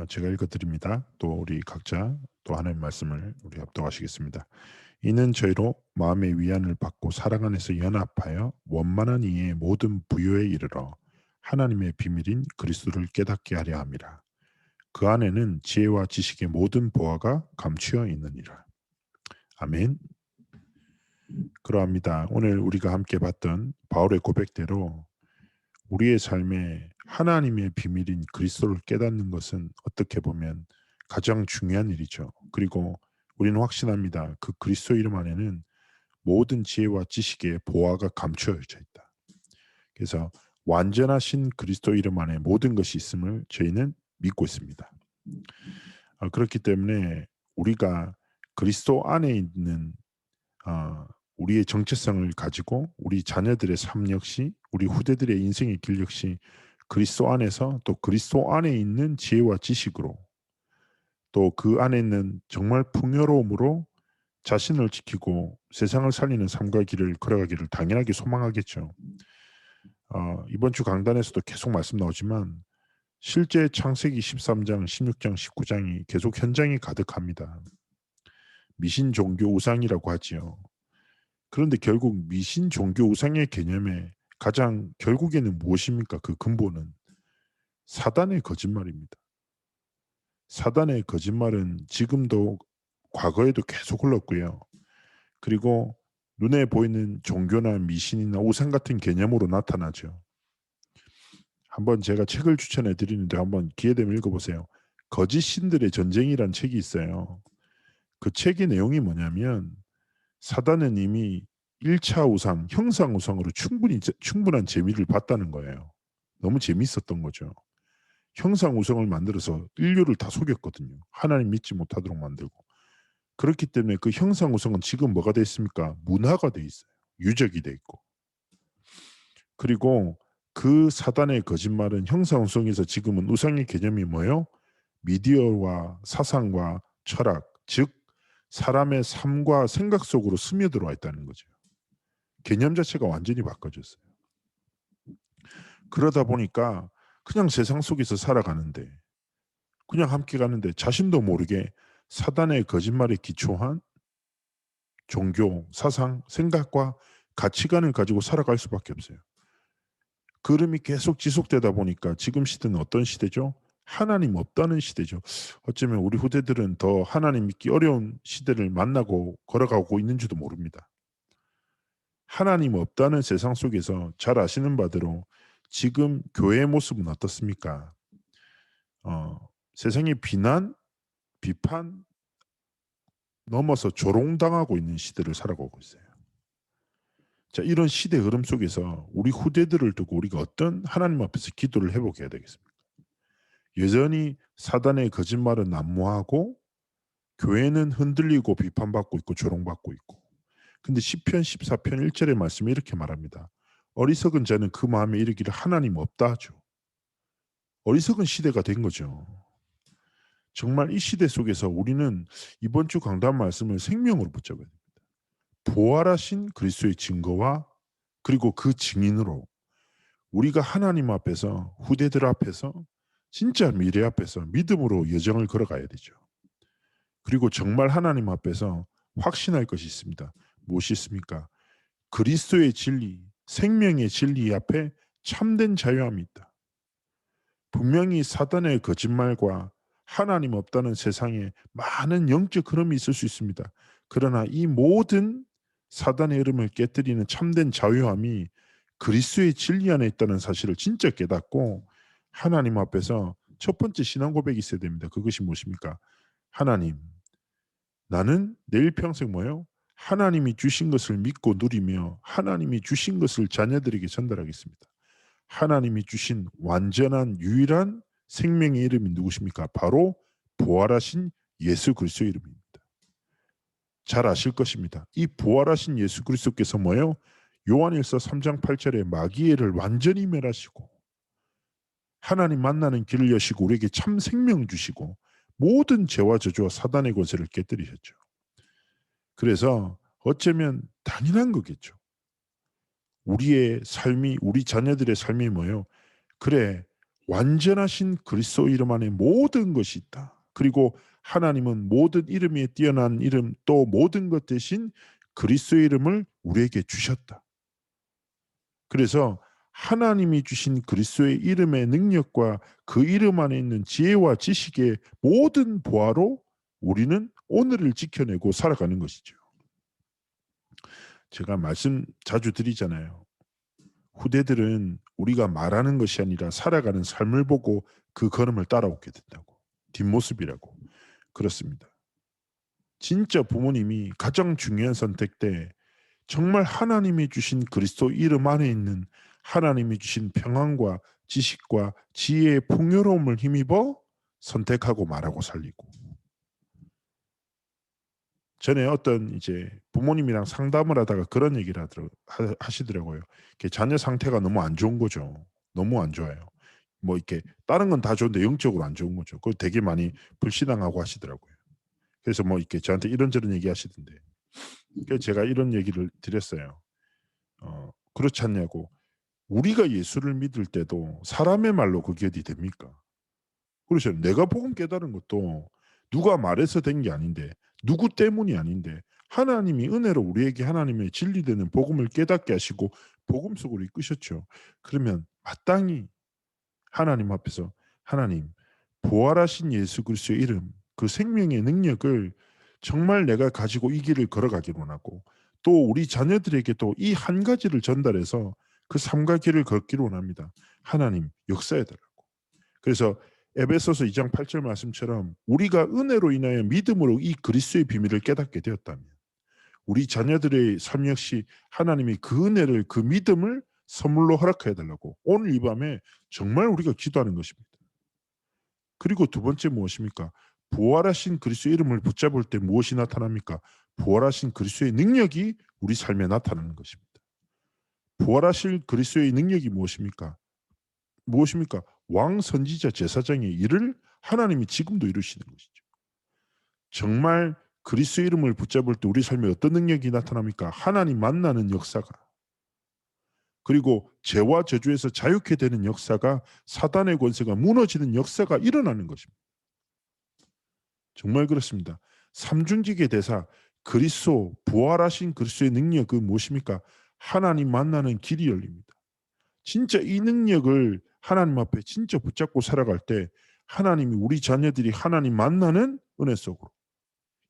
제가 읽어드립니다. 또 우리 각자 또 하나님 말씀을 우리 합독하시겠습니다. 이는 저희로 마음의 위안을 받고 사랑 안에서 연합하여 원만한 이의 모든 부요에 이르러 하나님의 비밀인 그리스도를 깨닫게 하려 함이라. 그 안에는 지혜와 지식의 모든 보화가 감추어 있느니라. 아멘. 그러합니다. 오늘 우리가 함께 봤던 바울의 고백대로 우리의 삶에 하나님의 비밀인 그리스도를 깨닫는 것은 어떻게 보면 가장 중요한 일이죠. 그리고 우리는 확신합니다. 그 그리스도 이름 안에는 모든 지혜와 지식의 보화가 감추어져 있다. 그래서 완전하신 그리스도 이름 안에 모든 것이 있음을 저희는 믿고 있습니다. 그렇기 때문에 우리가 그리스도 안에 있는 우리의 정체성을 가지고 우리 자녀들의 삶 역시 우리 후대들의 인생의 길 역시 그리스도 안에서 또 그리스도 안에 있는 지혜와 지식으로 또 그 안에 있는 정말 풍요로움으로 자신을 지키고 세상을 살리는 삶과 길을 걸어가기를 당연하게 소망하겠죠. 이번 주 강단에서도 계속 말씀 나오지만 실제 창세기 13장, 16장, 19장이 계속 현장이 가득합니다. 미신 종교 우상이라고 하지요. 그런데 결국 미신 종교 우상의 개념에 가장 결국에는 무엇입니까? 그 근본은 사단의 거짓말입니다. 사단의 거짓말은 지금도 과거에도 계속 흘렀고요. 그리고 눈에 보이는 종교나 미신이나 우상 같은 개념으로 나타나죠. 한번 제가 책을 추천해 드리는데 한번 기회 되면 읽어보세요. 거짓 신들의 전쟁이란 책이 있어요. 그 책의 내용이 뭐냐면 사단은 이미 1차 우상, 형상 우상으로 충분한 재미를 봤다는 거예요. 너무 재밌었던 거죠. 형상 우상을 만들어서 인류를 다 속였거든요. 하나님 믿지 못하도록 만들고. 그렇기 때문에 그 형상 우상은 지금 뭐가 돼 있습니까? 문화가 돼 있어요. 유적이 돼 있고. 그리고 그 사단의 거짓말은 형상 우상에서 지금은 우상의 개념이 뭐예요? 미디어와 사상과 철학, 즉 사람의 삶과 생각 속으로 스며들어와 있다는 거죠. 개념 자체가 완전히 바꿔졌어요. 그러다 보니까 그냥 세상 속에서 살아가는데 그냥 함께 가는데 자신도 모르게 사단의 거짓말에 기초한 종교, 사상, 생각과 가치관을 가지고 살아갈 수밖에 없어요. 그름이 계속 지속되다 보니까 지금 시대는 어떤 시대죠? 하나님 없다는 시대죠. 어쩌면 우리 후대들은 더 하나님 믿기 어려운 시대를 만나고 걸어가고 있는지도 모릅니다. 하나님 없다는 세상 속에서 잘 아시는 바대로 지금 교회의 모습은 어떻습니까? 세상의 비난, 비판 넘어서 조롱당하고 있는 시대를 살아가고 있어요. 자, 이런 시대 흐름 속에서 우리 후대들을 두고 우리가 어떤 하나님 앞에서 기도를 해보게 해야 되겠습니까? 여전히 사단의 거짓말은 난무하고 교회는 흔들리고 비판받고 있고 조롱받고 있고. 근데 시편 14편 1절의 말씀이 이렇게 말합니다. 어리석은 자는 그 마음에 이르기를 하나님 없다 하죠. 어리석은 시대가 된 거죠. 정말 이 시대 속에서 우리는 이번 주 강단 말씀을 생명으로 붙잡아야 됩니다. 부활하신 그리스도의 증거와 그리고 그 증인으로 우리가 하나님 앞에서 후대들 앞에서 진짜 미래 앞에서 믿음으로 여정을 걸어가야 되죠. 그리고 정말 하나님 앞에서 확신할 것이 있습니다. 무엇이 있습니까? 그리스도의 진리, 생명의 진리 앞에 참된 자유함이 있다. 분명히 사단의 거짓말과 하나님 없다는 세상에 많은 영적 흐름이 있을 수 있습니다. 그러나 이 모든 사단의 흐름을 깨뜨리는 참된 자유함이 그리스도의 진리 안에 있다는 사실을 진짜 깨닫고 하나님 앞에서 첫 번째 신앙 고백이 있어야 됩니다. 그것이 무엇입니까? 하나님, 나는 내일 평생 뭐예요? 하나님이 주신 것을 믿고 누리며 하나님이 주신 것을 자녀들에게 전달하겠습니다. 하나님이 주신 완전한 유일한 생명의 이름이 누구십니까? 바로 부활하신 예수 그리스도의 이름입니다. 잘 아실 것입니다. 이 부활하신 예수 그리스도께서 뭐예요? 요한일서 3장 8절에 마귀를 완전히 멸하시고 하나님 만나는 길을 여시고 우리에게 참 생명 주시고 모든 죄와 저주와 사단의 권세를 깨뜨리셨죠. 그래서 어쩌면 당연한 거겠죠. 우리의 삶이 우리 자녀들의 삶이 뭐예요? 그래 완전하신 그리스도 이름 안에 모든 것이 있다. 그리고 하나님은 모든 이름에 뛰어난 이름 또 모든 것 대신 그리스도의 이름을 우리에게 주셨다. 그래서 하나님이 주신 그리스도의 이름의 능력과 그 이름 안에 있는 지혜와 지식의 모든 보화로 우리는 오늘을 지켜내고 살아가는 것이죠. 제가 말씀 자주 드리잖아요. 후대들은 우리가 말하는 것이 아니라 살아가는 삶을 보고 그 걸음을 따라오게 된다고. 뒷모습이라고. 그렇습니다. 진짜 부모님이 가장 중요한 선택 때 정말 하나님이 주신 그리스도 이름 안에 있는 하나님이 주신 평안과 지식과 지혜의 풍요로움을 힘입어 선택하고 말하고 살리고. 전에 어떤 이제 부모님이랑 상담을 하다가 그런 얘기를 하시더라고요. 자녀 상태가 너무 안 좋은 거죠. 너무 안 좋아요. 뭐 이렇게 다른 건 다 좋은데 영적으로 안 좋은 거죠. 그걸 되게 많이 불신앙하고 하시더라고요. 그래서 뭐 이렇게 저한테 이런저런 얘기 하시던데. 그래서 제가 이런 얘기를 드렸어요. 그렇지 않냐고. 우리가 예수를 믿을 때도 사람의 말로 그게 어디 됩니까? 그렇죠. 내가 복음 깨달은 것도 누가 말해서 된 게 아닌데 누구 때문이 아닌데 하나님이 은혜로 우리에게 하나님의 진리되는 복음을 깨닫게 하시고 복음 속으로 이끄셨죠. 그러면 마땅히 하나님 앞에서 하나님 부활하신 예수 그리스도의 이름 그 생명의 능력을 정말 내가 가지고 이 길을 걸어가길 원하고 또 우리 자녀들에게도 이 한 가지를 전달해서 그 삶과 길을 걷기를 원합니다. 하나님 역사해달라고. 그래서 에베소서 2장 8절 말씀처럼 우리가 은혜로 인하여 믿음으로 이 그리스도의 비밀을 깨닫게 되었다면 우리 자녀들의 삶 역시 하나님이 그 은혜를 그 믿음을 선물로 허락해 달라고 오늘 이 밤에 정말 우리가 기도하는 것입니다. 그리고 두 번째 무엇입니까? 부활하신 그리스도의 이름을 붙잡을 때 무엇이 나타납니까? 부활하신 그리스도의 능력이 우리 삶에 나타나는 것입니다. 부활하실 그리스도의 능력이 무엇입니까? 무엇입니까? 왕 선지자 제사장의 일을 하나님이 지금도 이루시는 것이죠. 정말 그리스도의 이름을 붙잡을 때 우리 삶에 어떤 능력이 나타납니까? 하나님 만나는 역사가 그리고 죄와 저주에서 자유케 되는 역사가 사단의 권세가 무너지는 역사가 일어나는 것입니다. 정말 그렇습니다. 삼중직의 대사 그리스도 부활하신 그리스도의 능력은 무엇입니까? 하나님 만나는 길이 열립니다. 진짜 이 능력을 하나님 앞에 진짜 붙잡고 살아갈 때 하나님이 우리 자녀들이 하나님 만나는 은혜 속으로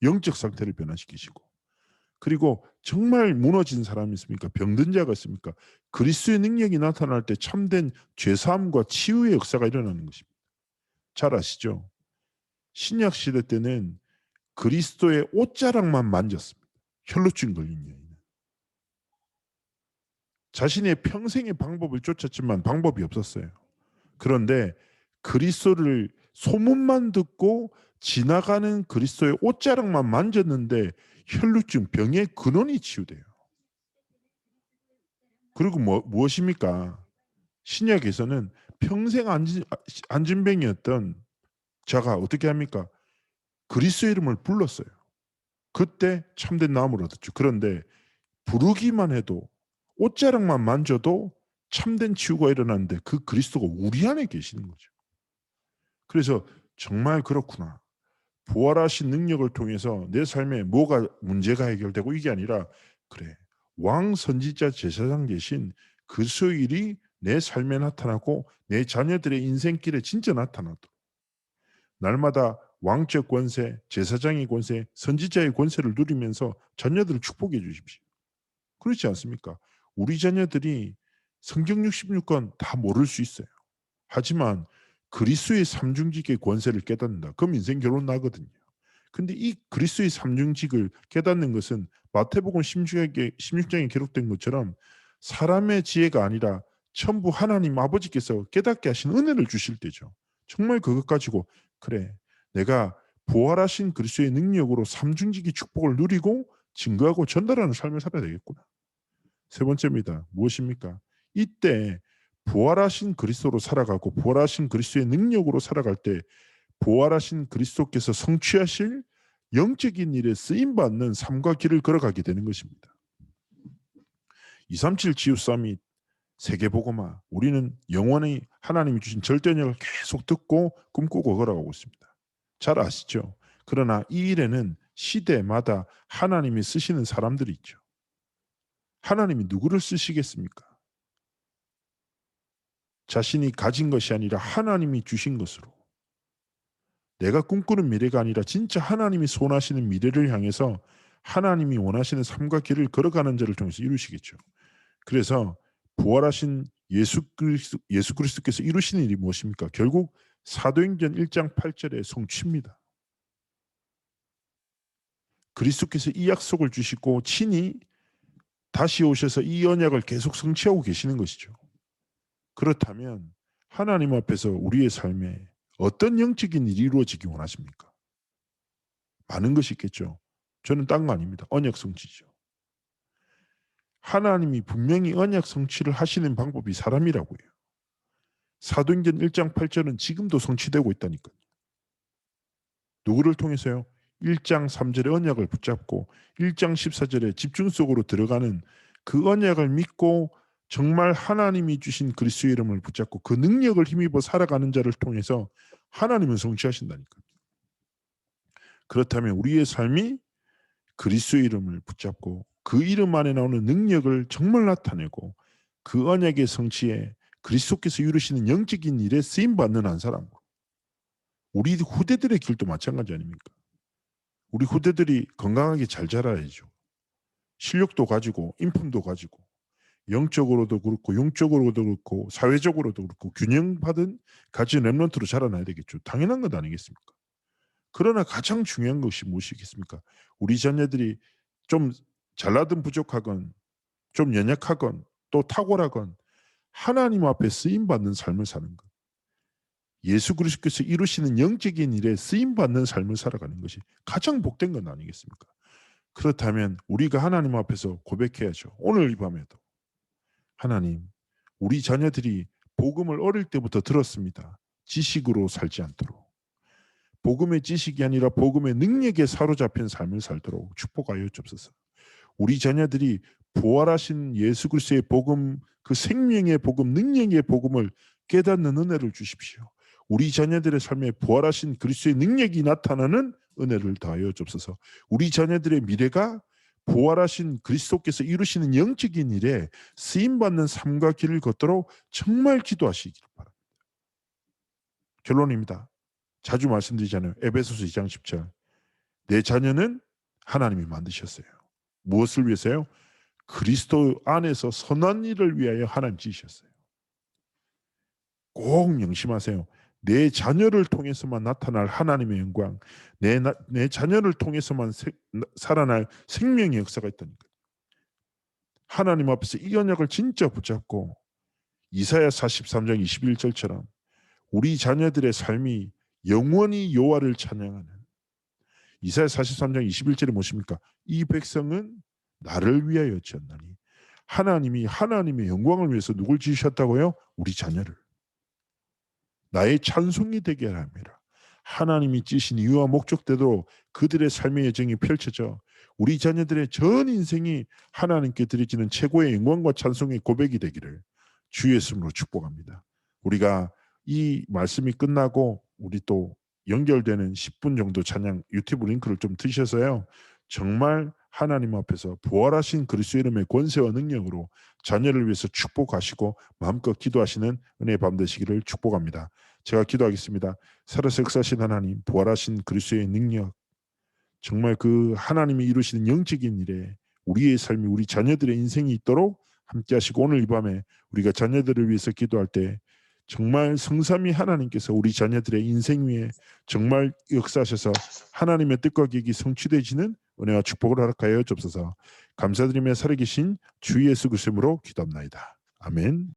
영적 상태를 변화시키시고 그리고 정말 무너진 사람이 있습니까? 병든 자가 있습니까? 그리스도의 능력이 나타날 때 참된 죄사함과 치유의 역사가 일어나는 것입니다. 잘 아시죠? 신약 시대 때는 그리스도의 옷자락만 만졌습니다. 혈루증 걸린 여인은. 자신의 평생의 방법을 쫓았지만 방법이 없었어요. 그런데 그리스도를 소문만 듣고 지나가는 그리스도의 옷자락만 만졌는데 혈루증 병의 근원이 치유돼요. 그리고 무엇입니까? 신약에서는 평생 안진병이었던 자가 어떻게 합니까? 그리스도의 이름을 불렀어요. 그때 참된 나음을 얻었죠. 그런데 부르기만 해도 옷자락만 만져도 참된 치유가 일어나는데 그 그리스도가 우리 안에 계시는 거죠. 그래서 정말 그렇구나. 부활하신 능력을 통해서 내 삶에 뭐가 문제가 해결되고 이게 아니라 그래. 왕 선지자 제사장 대신 그 소일이 내 삶에 나타나고 내 자녀들의 인생길에 진짜 나타나도록 날마다 왕적 권세, 제사장의 권세, 선지자의 권세를 누리면서 자녀들을 축복해 주십시오. 그렇지 않습니까? 우리 자녀들이 성경 66권 다 모를 수 있어요. 하지만 그리스도의 삼중직의 권세를 깨닫는다. 그럼 인생 결론 나거든요. 근데 이 그리스도의 삼중직을 깨닫는 것은 마태복음 16장에 기록된 것처럼 사람의 지혜가 아니라 전부 하나님 아버지께서 깨닫게 하신 은혜를 주실 때죠. 정말 그것 가지고 그래 내가 부활하신 그리스도의 능력으로 삼중직의 축복을 누리고 증거하고 전달하는 삶을 살아야 되겠구나. 세 번째입니다. 무엇입니까? 이때 부활하신 그리스도로 살아가고 부활하신 그리스도의 능력으로 살아갈 때 부활하신 그리스도께서 성취하실 영적인 일에 쓰임받는 삶과 길을 걸어가게 되는 것입니다. 237 지우 서밋 세계복음화, 우리는 영원히 하나님이 주신 절대력을 계속 듣고 꿈꾸고 걸어가고 있습니다. 잘 아시죠? 그러나 이 일에는 시대마다 하나님이 쓰시는 사람들이 있죠. 하나님이 누구를 쓰시겠습니까? 자신이 가진 것이 아니라 하나님이 주신 것으로, 내가 꿈꾸는 미래가 아니라 진짜 하나님이 소원하시는 미래를 향해서 하나님이 원하시는 삶과 길을 걸어가는 자를 통해서 이루시겠죠. 그래서 부활하신 예수 그리스도께서 이루신 일이 무엇입니까? 결국 사도행전 1장 8절의 성취입니다. 그리스도께서 이 약속을 주시고 친히 다시 오셔서 이 언약을 계속 성취하고 계시는 것이죠. 그렇다면 하나님 앞에서 우리의 삶에 어떤 영적인 일이 이루어지기 원하십니까? 많은 것이 있겠죠. 저는 딴 거 아닙니다. 언약 성취죠. 하나님이 분명히 언약 성취를 하시는 방법이 사람이라고 해요. 사도행전 1장 8절은 지금도 성취되고 있다니까요. 누구를 통해서요? 1장 3절의 언약을 붙잡고 1장 14절에 집중 속으로 들어가는 그 언약을 믿고 정말 하나님이 주신 그리스도의 이름을 붙잡고 그 능력을 힘입어 살아가는 자를 통해서 하나님은 성취하신다니까요. 그렇다면 우리의 삶이 그리스도의 이름을 붙잡고 그 이름 안에 나오는 능력을 정말 나타내고 그 언약의 성취에 그리스도께서 이루시는 영적인 일에 쓰임받는 한 사람, 우리 후대들의 길도 마찬가지 아닙니까? 우리 후대들이 건강하게 잘 자라야죠. 실력도 가지고 인품도 가지고 영적으로도 그렇고 영적으로도 그렇고 사회적으로도 그렇고 균형받은 가진 랩런트로 자라나야 되겠죠. 당연한 것 아니겠습니까? 그러나 가장 중요한 것이 무엇이겠습니까? 우리 자녀들이 좀 잘나든 부족하건 좀 연약하건 또 탁월하건 하나님 앞에 쓰임받는 삶을 사는 것. 예수 그리스도께서 이루시는 영적인 일에 쓰임받는 삶을 살아가는 것이 가장 복된 건 아니겠습니까? 그렇다면 우리가 하나님 앞에서 고백해야죠. 오늘 이 밤에도 하나님, 우리 자녀들이 복음을 어릴 때부터 들었습니다. 지식으로 살지 않도록. 복음의 지식이 아니라 복음의 능력에 사로잡힌 삶을 살도록 축복하여 주옵소서. 우리 자녀들이 부활하신 예수 그리스도의 복음, 그 생명의 복음, 능력의 복음을 깨닫는 은혜를 주십시오. 우리 자녀들의 삶에 부활하신 그리스도의 능력이 나타나는 은혜를 더하여 주옵소서. 우리 자녀들의 미래가 부활하신 그리스도께서 이루시는 영적인 일에 쓰임받는 삶과 길을 걷도록 정말 기도하시길 바랍니다. 결론입니다. 자주 말씀드리잖아요. 에베소서 2장 10절. 내 자녀는 하나님이 만드셨어요. 무엇을 위해서요? 그리스도 안에서 선한 일을 위하여 하나님 지으셨어요. 꼭 명심하세요. 내 자녀를 통해서만 나타날 하나님의 영광, 내 자녀를 통해서만 살아날 생명의 역사가 있다니까요. 하나님 앞에서 이 언약을 진짜 붙잡고 이사야 43장 21절처럼 우리 자녀들의 삶이 영원히 여호와를 찬양하는, 이사야 43장 21절이 무엇입니까? 이 백성은 나를 위하여 지었나니. 하나님이 하나님의 영광을 위해서 누굴 지으셨다고요? 우리 자녀를. 나의 찬송이 되게 하라. 하나님이 지으신 이유와 목적대로 그들의 삶의 여정이 펼쳐져 우리 자녀들의 전 인생이 하나님께 드려지는 최고의 영광과 찬송의 고백이 되기를 주의 이름으로 축복합니다. 우리가 이 말씀이 끝나고 우리 또 연결되는 10분 정도 찬양 유튜브 링크를 좀 드셔서요. 정말 하나님 앞에서 부활하신 그리스도 이름의 권세와 능력으로 자녀를 위해서 축복하시고 마음껏 기도하시는 은혜의 밤 되시기를 축복합니다. 제가 기도하겠습니다. 살아서 역사하신 하나님, 부활하신 그리스도의 능력, 정말 그 하나님이 이루시는 영적인 일에 우리의 삶이, 우리 자녀들의 인생이 있도록 함께 하시고, 오늘 이 밤에 우리가 자녀들을 위해서 기도할 때 정말 성삼위 하나님께서 우리 자녀들의 인생 위에 정말 역사하셔서 하나님의 뜻과 계획이 성취되지는 은혜와 축복을 허락하여 주옵소서. 감사드리며 살아계신 주 예수 그리스도로 기도합나이다. 아멘.